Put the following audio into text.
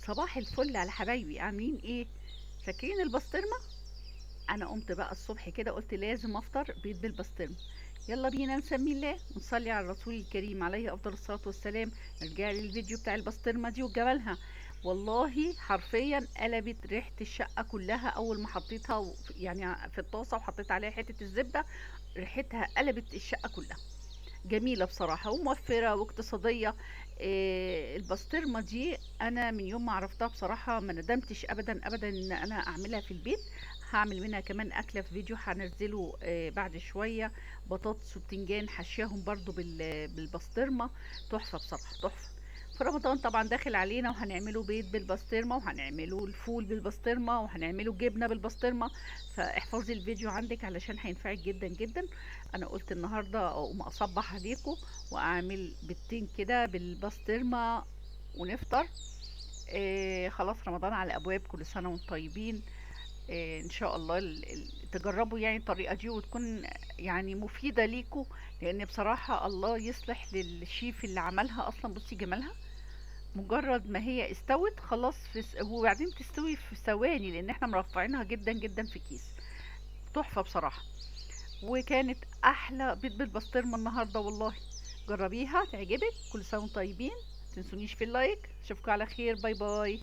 صباح الفل على حبايبي، عاملين ايه؟ فاكرين البسطرمه؟ انا قمت بقى الصبح كده قلت لازم افطر بيض بالبسطرمه. يلا بينا نسمي الله ونصلي على الرسول الكريم عليه افضل الصلاه والسلام. نرجع للفيديو بتاع البسطرمه دي وجمالها. والله حرفيا قلبت ريحه الشقه كلها اول ما حطيتها يعني في الطاسه وحطيت عليها حته الزبده. ريحتها قلبت الشقه كلها. جميلة بصراحة وموفرة واقتصادية. البسطرمة دي أنا من يوم ما عرفتها بصراحة ما ندمتش أبدا أبدا إن أنا أعملها في البيت. هعمل منها كمان أكلة في فيديو هنزله بعد شوية. بطاطس وبتنجان حشيهم برضو بالبسطرمة. تحفة بصراحة تحفة. في رمضان طبعا داخل علينا وهنعمله بيض بالبسطرمة وهنعمله الفول بالبسطرمة وهنعمله جبنة بالبسطرمة. فاحفظي الفيديو عندك علشان هينفعك جدا جدا. انا قلت النهارده اقوم اصبح عليكم واعمل بيضتين كده بالبسطرمه ونفطر. خلاص رمضان على الابواب، كل سنه وانتم طيبين. ان شاء الله تجربوا يعني الطريقه دي وتكون يعني مفيده ليكم. لان بصراحه الله يصلح للشيف اللي عملها، اصلا بصي جمالها. مجرد ما هي استوت خلاص وبعدين تستوي في ثواني لان احنا مرفعينها جدا جدا في كيس. تحفه بصراحه. وكانت احلى بيض بالبسطرمه النهارده والله. جربيها تعجبك. كل سنه وانتم طيبين. متنسونيش في اللايك. اشوفكم على خير. باي باي.